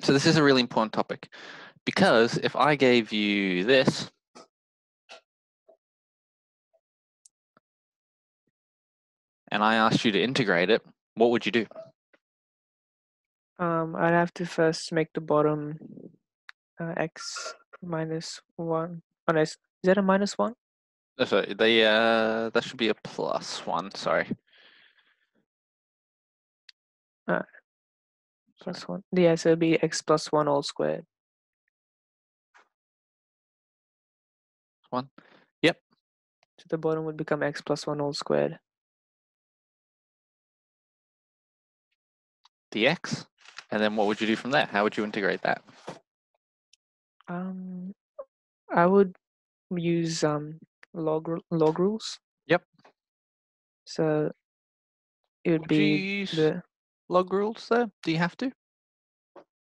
So this is a really important topic, because if I gave you this, and I asked you to integrate it, what would you do? I'd have to first make the bottom x minus 1. Oh, no, is that a minus 1? Oh, sorry, that should be a +1, sorry. Plus 1. Yeah, so it'd be x plus 1 all squared. 1. Yep. So the bottom would become x plus 1 all squared. Dx. And then what would you do from there? How would you integrate that? I would use log rules. Yep. So it would Would you be use the. log rules though? Do you have to?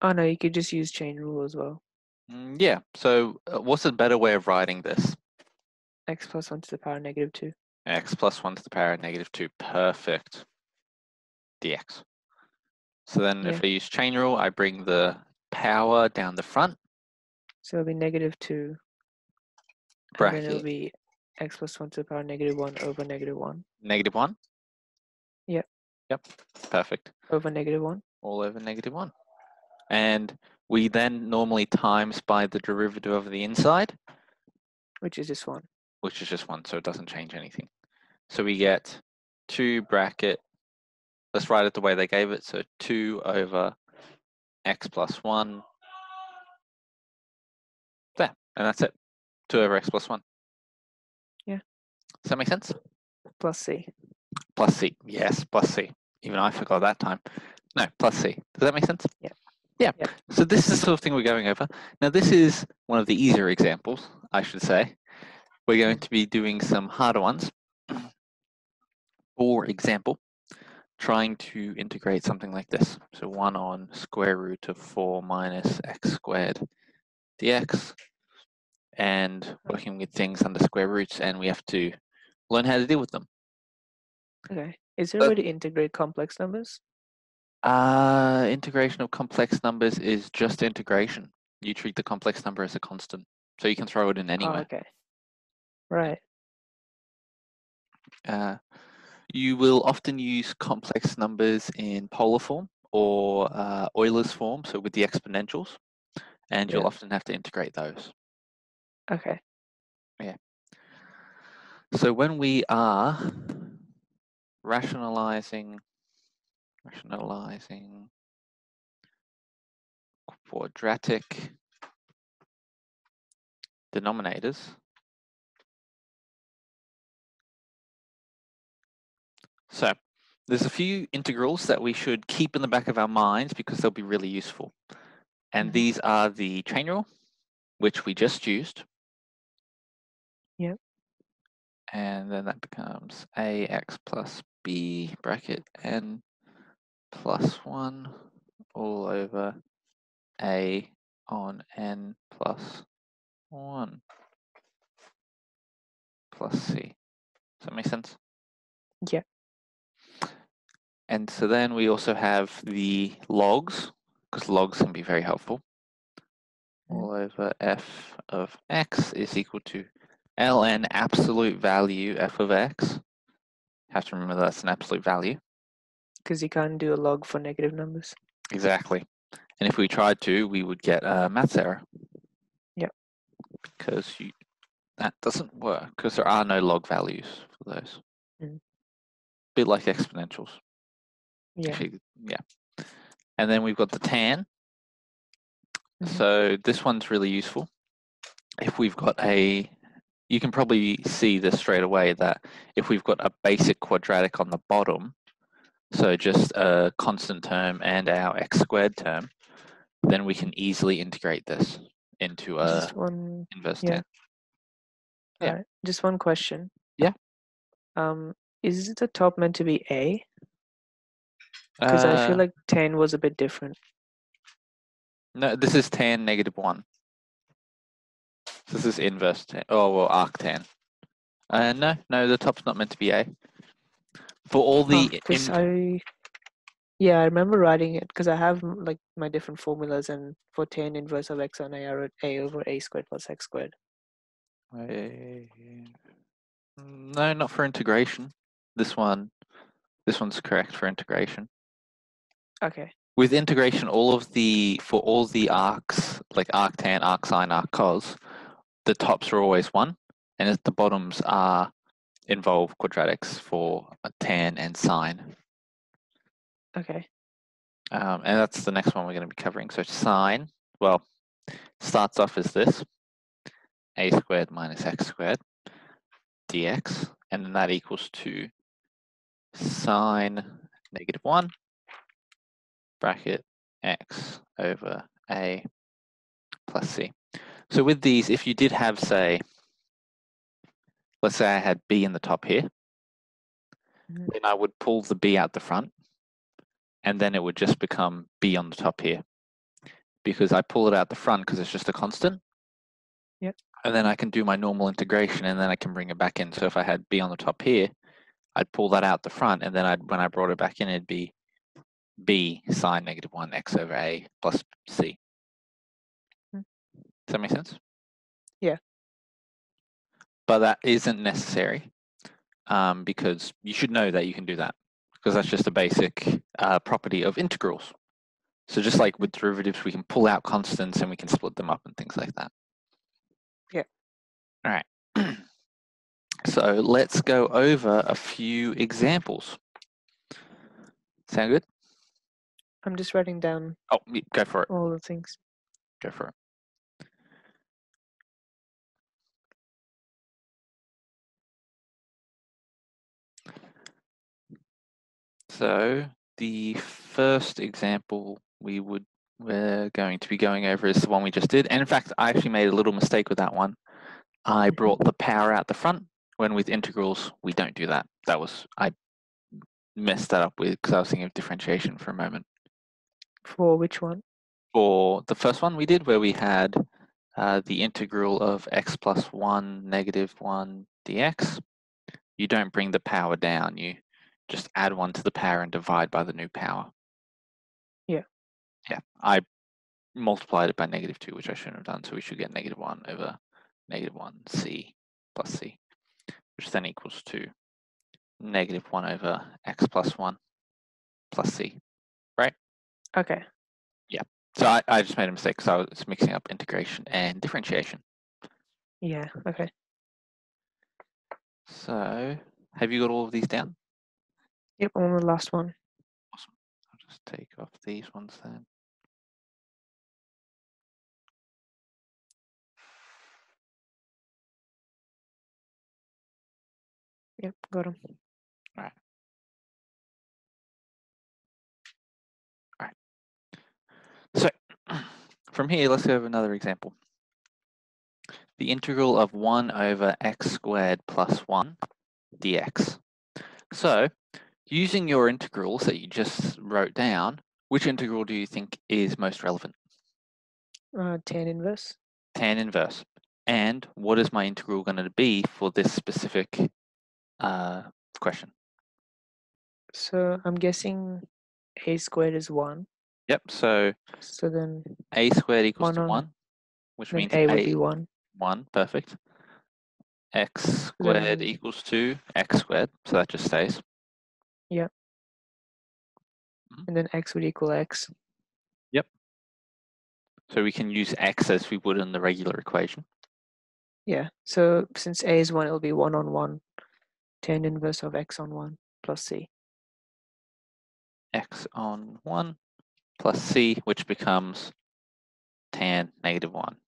Oh no, you could just use chain rule as well. Yeah. So what's a better way of writing this? X plus 1 to the power negative 2. X plus 1 to the power -2. Perfect. Dx. So then if I use chain rule, I bring the power down the front. So it'll be negative 2. Bracket. And then it'll be x plus 1 to the power -1 over -1. -1? Yep. Yep. Perfect. Over -1. All over -1. And we then normally times by the derivative of the inside. Which is just 1. Which is just 1, so it doesn't change anything. So we get 2 bracket, let's write it the way they gave it, so 2 over x plus 1. There, and that's it. 2 over x plus 1. Yeah. Does that make sense? Plus c. Plus c, yes, plus c. Even I forgot that time. No, plus c. Does that make sense? Yeah. Yeah. So this is the sort of thing we're going over. Now this is one of the easier examples, I should say. We're going to be doing some harder ones. For example, trying to integrate something like this. So 1 on square root of 4 minus x squared dx, and working with things under square roots, and we have to learn how to deal with them. Okay. Is there a way to integrate complex numbers? Integration of complex numbers is just integration. You treat the complex number as a constant, so you can throw it in anywhere. Oh, okay. Right. You will often use complex numbers in polar form or Euler's form, so with the exponentials, and you'll often have to integrate those. Okay. Yeah. So when we are rationalizing quadratic denominators, so there's a few integrals that we should keep in the back of our minds because they'll be really useful. And these are the chain rule, which we just used. Yep. And then that becomes ax plus b bracket n plus 1 all over a on n plus 1 plus c. Does that make sense? Yeah. And so then we also have the logs, because logs can be very helpful. All over f of x is equal to ln absolute value f of x. Have to remember that's an absolute value. Because you can't do a log for negative numbers. Exactly. And if we tried to, we would get a maths error. Yep. Because that doesn't work, because there are no log values for those. Bit like exponentials. Yeah. Actually, yeah. And then we've got the tan. So this one's really useful. If we've got you can probably see this straight away, that if we've got a basic quadratic on the bottom, so just a constant term and our x squared term, then we can easily integrate this into a inverse tan. Yeah. Right. Just one question. Yeah. Is the top meant to be a? Because I feel like tan was a bit different. No, this is tan -1. This is inverse tan. Oh, well, arctan. No, the top's not meant to be a. For all the Yeah, I remember writing it because I have like my different formulas, and for tan inverse of x on a, I wrote a over a squared plus x squared. No, not for integration. This one's correct for integration. Okay. With integration, for all the arcs, like arctan, arcsine, arccos, the tops are always 1, and the bottoms involve quadratics for tan and sine. Okay. And that's the next one we're going to be covering. So sine, well, starts off as this, a squared minus x squared dx, and then that equals to sine -1 bracket x over a plus c. So with these, if you did have, say, let's say I had b in the top here, then I would pull the b out the front, and then it would just become b on the top here. Because I pull it out the front because it's just a constant. Yep. And then I can do my normal integration, and then I can bring it back in. So if I had b on the top here, I'd pull that out the front, and then when I brought it back in, it'd be b sine -1 x over a plus c. Does that make sense? Yeah. But that isn't necessary because you should know that you can do that because that's just a basic property of integrals. So just like with derivatives, we can pull out constants and we can split them up and things like that. Yeah. All right. So let's go over a few examples. Sound good? I'm just writing down Oh, go for it. all the things. Go for it. So the first example we're going to be going over is the one we just did. And in fact, I actually made a little mistake with that one. I brought the power out the front, when with integrals, we don't do that. I messed that up with because I was thinking of differentiation for a moment. For which one? For the first one we did, where we had the integral of x plus 1 -1 dx, you don't bring the power down. You just add 1 to the power and divide by the new power. Yeah. Yeah, I multiplied it by -2, which I shouldn't have done, so we should get -1 over -1 c plus c, which then equals to -1 over x plus 1 plus c, right? Okay. Yeah, so I just made a mistake because I was mixing up integration and differentiation. Yeah. Okay. So have you got all of these down? Yep. I'm on the last one. Awesome. I'll just take off these ones then. Yep. Got them. All right. All right. So from here, let's go over another example. The integral of 1 over x squared plus 1 dx. So using your integrals that you just wrote down, which integral do you think is most relevant? Tan inverse. Tan inverse. And what is my integral going to be for this specific question? So I'm guessing a squared is 1. Yep, so then a squared equals 1 to on, 1, which then means a would a be 1. 1, perfect. X squared Then equals to x squared, so that just stays. yeah. And then x would equal x. Yep. So we can use x as we would in the regular equation. Yeah. So since a is 1, it'll be 1 on 1. Tan inverse of x on 1 plus c. X on 1 plus c, which becomes tan -1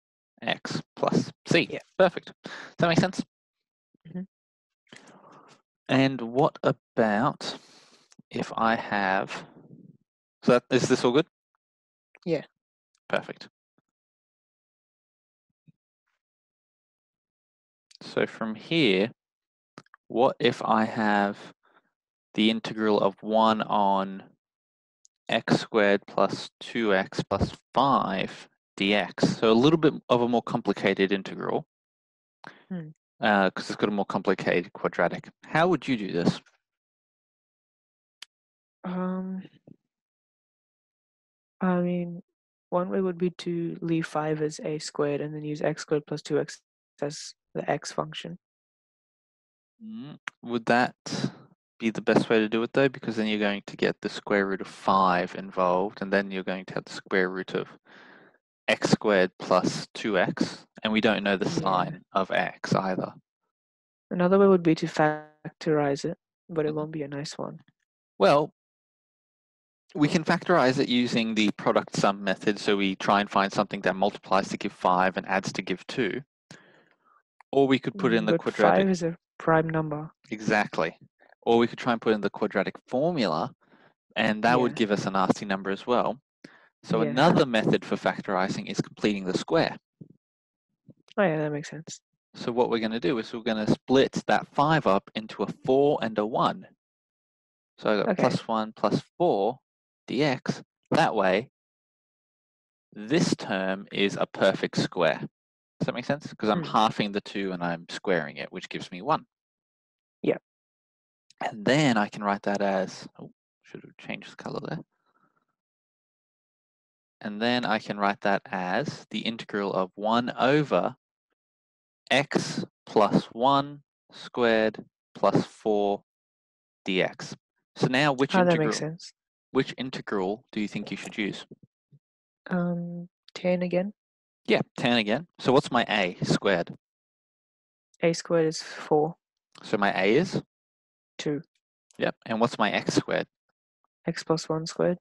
x plus c. Yeah. Perfect. Does that make sense? Mm-hmm. And what about if I have... So is this all good? Yeah. Perfect. So from here, what if I have the integral of 1 on x squared plus 2x plus 5 dx? So a little bit of a more complicated integral because it's got a more complicated quadratic. How would you do this? I mean, one way would be to leave 5 as a squared and then use x squared plus 2x as the x function. Would that be the best way to do it though? Because then you're going to get the square root of 5 involved, and then you're going to have the square root of x squared plus 2x, and we don't know the Yeah. sign of x either. Another way would be to factorize it, but it Mhm. won't be a nice one. Well, we can factorize it using the product sum method, so we try and find something that multiplies to give 5 and adds to give 2. Or we could put in the But quadratic, 5 is a prime number. exactly. Or we could try and put in the quadratic formula, and that would Yeah. give us a nasty number as well. So Yeah. another method for factorizing is completing the square. Oh yeah, that makes sense. So what we're going to do is we're going to split that 5 up into a 4 and a 1. So I got Okay. plus 1 plus 4 dx. That way, this term is a perfect square. Does that make sense? Because I'm halving the 2 and I'm squaring it, which gives me 1. Yeah. And then I can write that as, oh, should have changed the color there. And then I can write that as the integral of 1 over x plus 1 squared plus 4 dx. So now which Oh, that makes integral sense. do you think you should use? 10 again. Yeah, 10 again. So what's my a squared? A squared is 4. So my a is? 2. Yep. And what's my x squared? X plus 1 squared.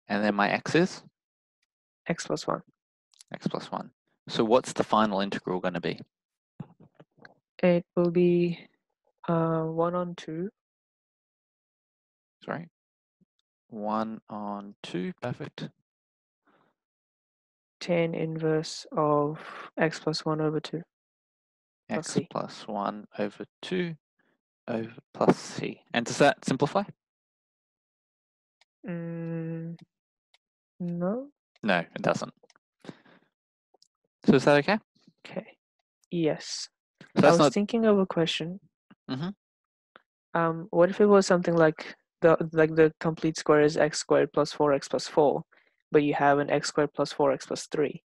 And then my x is? X plus 1. X plus 1. So what's the final integral going to be? It will be 1 on 2. Sorry. 1 on 2. Perfect. 10 inverse of x plus 1 over 2 plus X c. plus 1 over 2 over plus c. And does that simplify? No. No, it doesn't. So is that okay? Okay. Yes. So I that's was not. thinking of a question. Mhm. What if it was something like the complete square is x squared plus 4x plus 4, but you have an x squared plus 4x plus 3?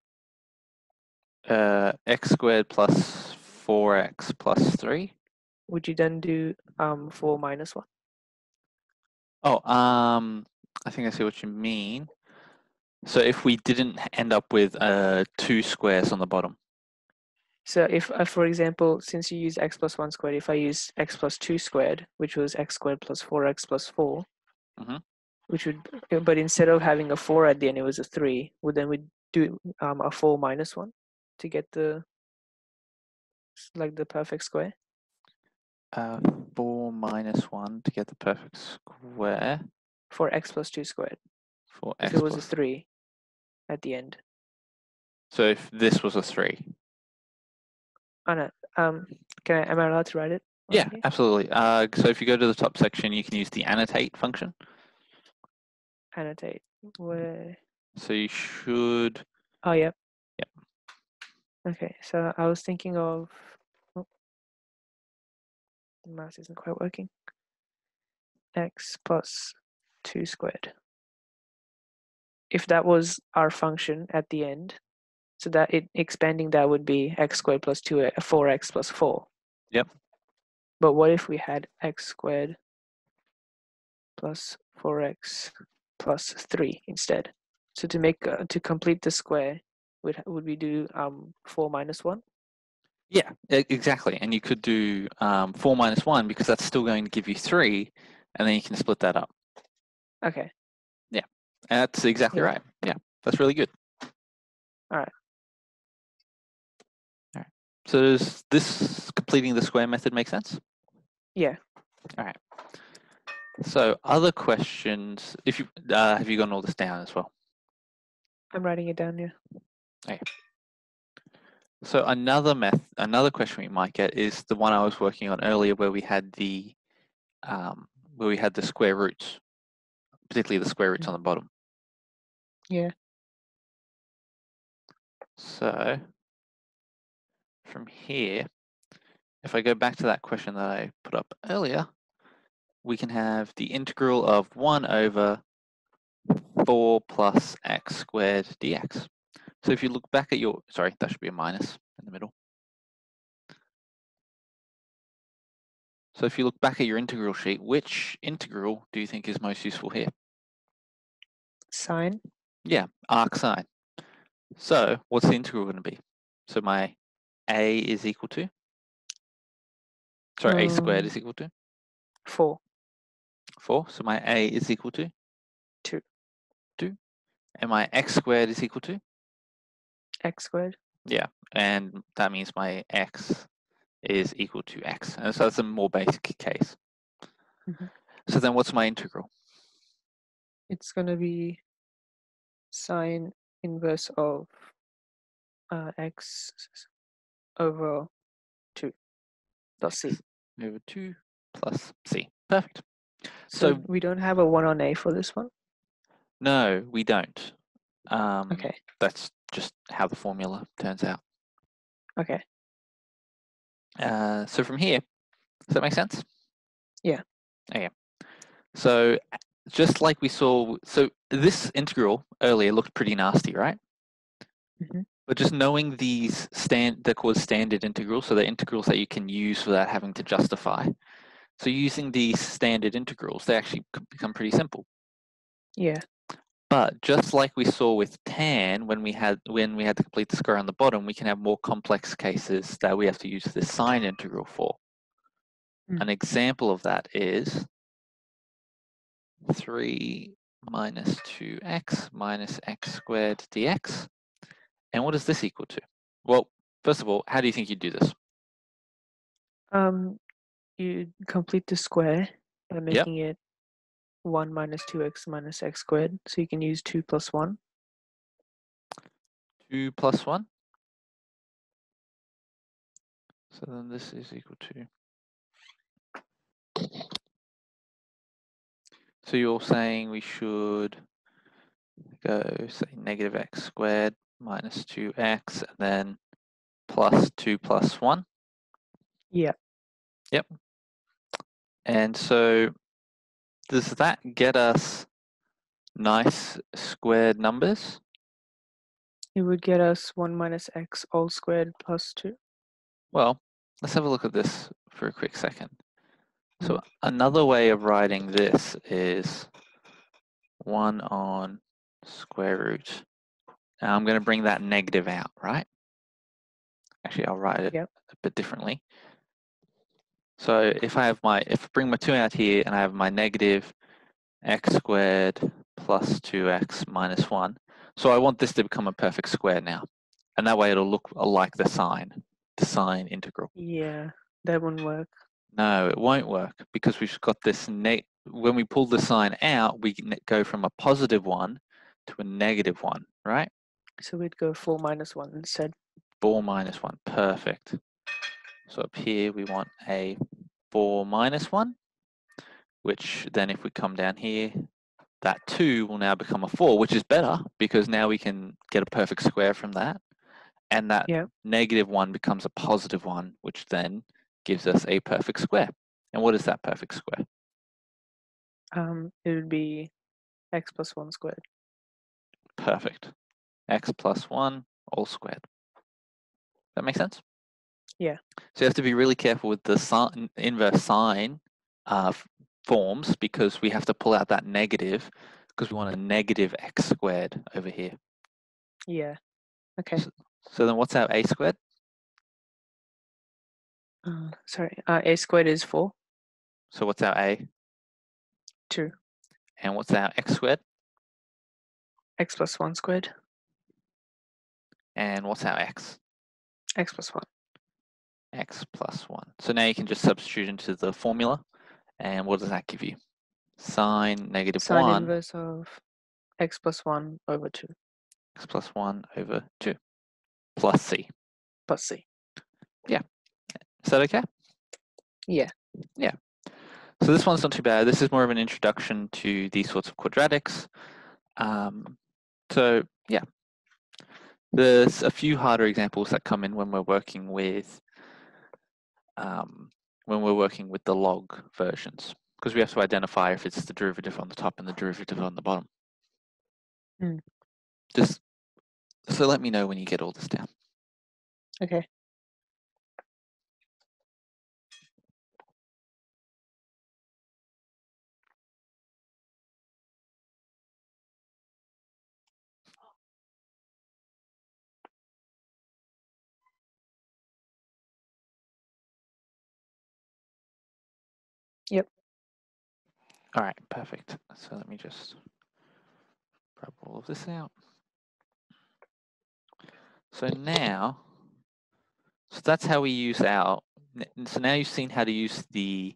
X squared plus 4x plus 3. Would you then do 4 minus 1? Oh, I think I see what you mean. So if we didn't end up with 2 squares on the bottom. So if, for example, since you use x plus 1 squared, if I use x plus 2 squared, which was x squared plus 4x plus 4, Mhm. which would, but instead of having a 4 at the end, it was a 3, would then we do a 4 minus 1 to get the perfect square? 4 minus 1 to get the perfect square For x plus 2 squared, for if it x was a plus. 3 at the end. So if this was a 3. Oh no, am I allowed to write it on Yeah, here? absolutely. So if you go to the top section, you can use the annotate function. Annotate. Where? So you should. Oh, yep. Yep. Okay, so I was thinking of. Oh, the mouse isn't quite working. X plus 2 squared. If that was our function at the end, so that expanding that would be x squared plus 4x plus 4. Yep. But what if we had x squared plus 4x plus 3 instead? So to complete the square, would we do 4 minus 1? Yeah, exactly. And you could do 4 minus 1 because that's still going to give you 3, and then you can split that up. Okay. Yeah, that's exactly Yeah. right. Yeah, that's really good. All right. All right. So does this completing the square method make sense? Yeah. All right. So other questions, if you have you gotten all this down as well? I'm writing it down here. Okay. So another question we might get is the one I was working on earlier, where we had the square roots, particularly the square roots on the bottom. Yeah. So from here, if I go back to that question that I put up earlier, we can have the integral of 1 over 4 plus x squared dx. So if you look back at your, sorry, that should be a minus in the middle. So if you look back at your integral sheet, which integral do you think is most useful here? Sine. Yeah, arc sine. So what's the integral going to be? So my a is equal to, sorry, a squared is equal to 4. 4. So my a is equal to 2. 2. And my x squared is equal to? X squared. Yeah, and that means my x is equal to x. And so that's a more basic case. Mhm. So then what's my integral? It's going to be sine inverse of x over 2 plus c. X over 2 plus c. Perfect. So So we don't have a 1 on a for this one? no, we don't. Okay. That's just how the formula turns out. Okay. So from here, does that make sense? Yeah. Okay. So just like we saw, so this integral earlier looked pretty nasty, right? Mhm. But just knowing these they're called standard integrals, so they're integrals that you can use without having to justify. So using these standard integrals, they actually become pretty simple. Yeah. But just like we saw with tan, when we had to complete the square on the bottom, we can have more complex cases that we have to use this sine integral for. An example of that is 3 minus 2x minus x squared dx. And what is this equal to? Well, first of all, how do you think you'd do this? You complete the square by Yep, making it 1 minus 2x minus x squared. So you can use 2 plus 1. 2 plus 1. So then this is equal to. So you're saying we should go, say, negative x squared minus 2x, and then plus 2 plus 1. Yeah. Yep. And so does that get us nice squared numbers? It would get us 1 minus x all squared plus 2. Well, let's have a look at this for a quick second. So Mhm. another way of writing this is 1 on square root. Now I'm going to bring that negative out, right? Actually, I'll write it Yep. a bit differently. So if I bring my 2 out here and I have my negative x squared plus 2x minus 1. So I want this to become a perfect square now. And that way it'll look like the sine integral. Yeah. That wouldn't work. No, it won't work because we've got this, when we pull the sign out, we go from a positive 1 to a negative 1, right? So we'd go 4 minus 1 instead. 4 minus 1, perfect. So up here we want a 4 minus 1, which then if we come down here, that 2 will now become a 4, which is better because now we can get a perfect square from that. And that Yeah. negative 1 becomes a positive 1, which then gives us a perfect square. And what is that perfect square? It would be x plus 1 squared. Perfect. X plus 1 all squared. That makes sense? Yeah. So you have to be really careful with the inverse sine forms because we have to pull out that negative because we want a negative x squared over here. Yeah. Okay. So then what's our a squared? Sorry. A squared is 4. So what's our a? 2. And what's our x squared? X plus 1 squared. And what's our x? X plus 1. X plus 1. So now you can just substitute into the formula. And what does that give you? Sine negative Sine 1, inverse of x plus 1 over 2 x plus 1 over 2, plus c. plus c. Yeah. Is that okay? Yeah. Yeah. So this one's not too bad. This is more of an introduction to these sorts of quadratics. So yeah, there's a few harder examples that come in when we're working with the log versions, because we have to identify if it's the derivative on the top and the derivative on the bottom. Mm. Just so let me know when you get all this down. Okay. Yep. All right, perfect. So let me just grab all of this out. So now, so that's how we use our, so now you've seen how to use the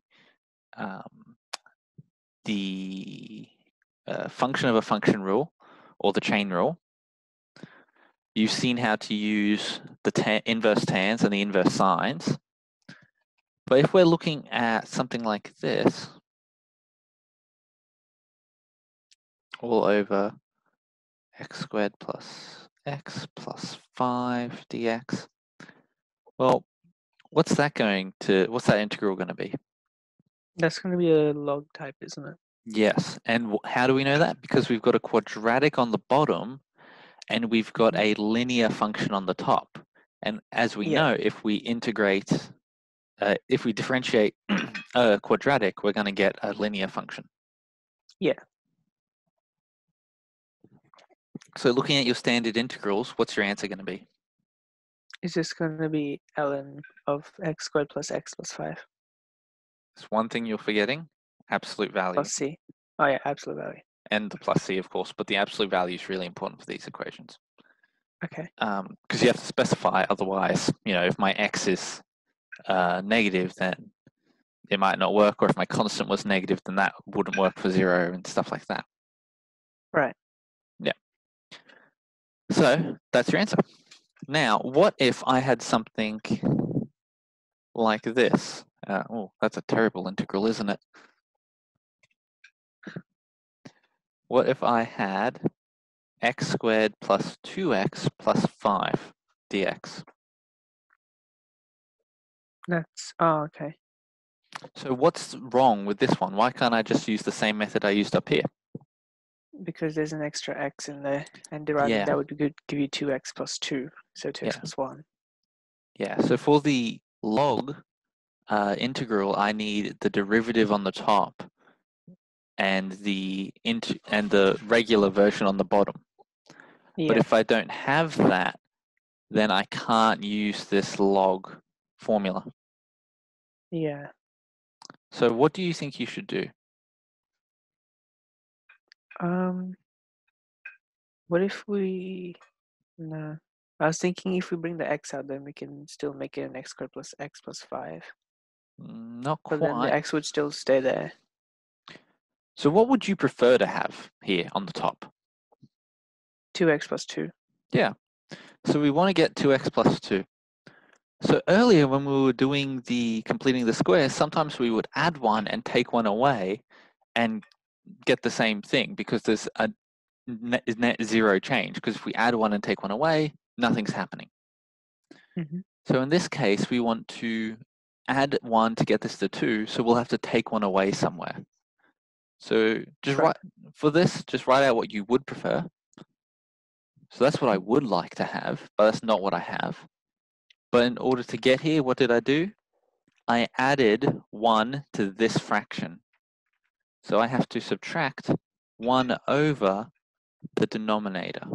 function of a function rule or the chain rule. You've seen how to use the inverse tans and the inverse sines. But if we're looking at something like this, all over x squared plus x plus 5 dx, well, what's that integral going to be? That's going to be a log type, isn't it? Yes, and how do we know that? Because we've got a quadratic on the bottom and we've got a linear function on the top. And as we know, if we differentiate a quadratic, we're going to get a linear function. Yeah. So looking at your standard integrals, what's your answer going to be? It's just going to be ln of x squared plus x plus 5 There's one thing you're forgetting, absolute value. plus c. Oh yeah, absolute value. And the plus c, of course, but the absolute value is really important for these equations. Okay. Because you have to specify, otherwise, if my x is negative, then it might not work, or if my constant was negative, then that wouldn't work for 0 and stuff like that. Right. Yeah. So that's your answer. Now, what if I had something like this? Oh, that's a terrible integral, isn't it? What if I had x squared plus 2x plus 5 dx? That's, oh, okay. So what's wrong with this one? Why can't I just use the same method I used up here? Because there's an extra x in there, and deriving that would give you 2x plus 2, so 2x plus 1. Yeah, so for the log integral, I need the derivative on the top and the regular version on the bottom. Yeah. But if I don't have that, then I can't use this log formula. Yeah. So what do you think you should do? What if we, no. I was thinking if we bring the x out, then we can still make it an x squared plus x plus 5. Not But then the quite. x would still stay there. So what would you prefer to have here on the top? 2x plus 2. Yeah. So we want to get 2x plus 2. So earlier when we were doing completing the square, sometimes we would add one and take one away and get the same thing because there's a net zero change. Because if we add one and take one away, nothing's happening. Mm-hmm. So in this case, we want to add one to get this to 2, so we'll have to take one away somewhere. So just write out what you would prefer. So that's what I would like to have, but that's not what I have. But in order to get here, what did I do? I added 1 to this fraction. So I have to subtract 1 over the denominator.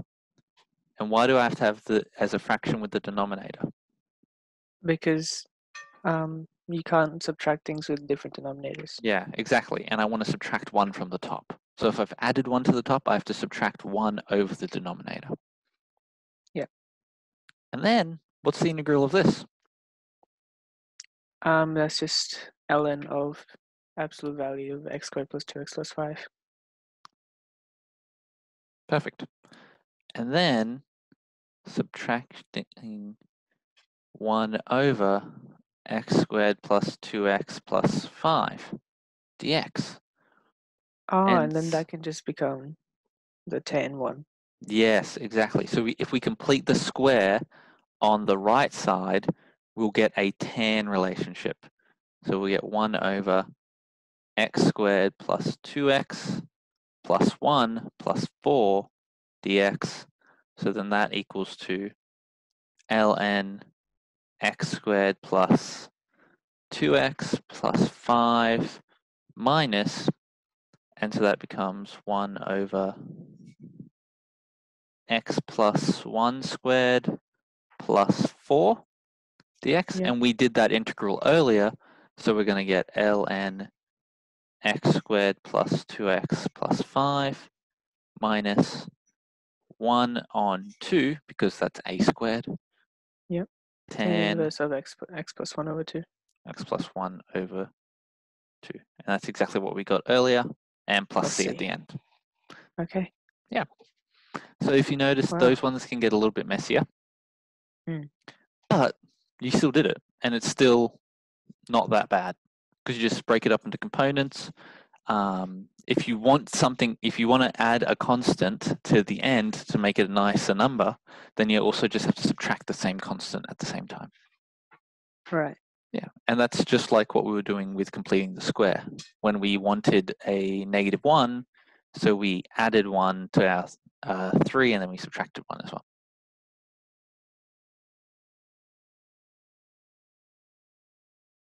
And why do I have to have as a fraction with the denominator? Because you can't subtract things with different denominators. Yeah, exactly. And I want to subtract 1 from the top. So if I've added 1 to the top, I have to subtract 1 over the denominator. Yeah. And then, what's the integral of this? That's just ln of absolute value of x squared plus 2x plus 5. Perfect. And then subtracting 1 over x squared plus 2x plus 5 dx. And then that can just become the tan one. Yes, exactly. So if we complete the square on the right side, we'll get a tan relationship. So we get 1 over x squared plus 2x plus 1 plus 4 dx. So then that equals to ln x squared plus 2x plus 5 minus, and so that becomes 1 over x plus 1 squared plus 4 dx. Yeah. And we did that integral earlier, so we're going to get ln x squared plus 2x plus 5 minus 1 on 2, because that's a squared. Yep. Tan 10 inverse of x plus 1 over 2. x plus 1 over 2. And that's exactly what we got earlier, and plus c at the end. Okay. Yeah. So if you notice, Wow. those ones can get a little bit messier. But you still did it, and it's still not that bad, because you just break it up into components. If you want something, if you want to add a constant to the end to make it a nicer number, then you also just have to subtract the same constant at the same time. Right. Yeah, and that's just like what we were doing with completing the square. When we wanted a -1, so we added 1 to our 3, and then we subtracted 1 as well.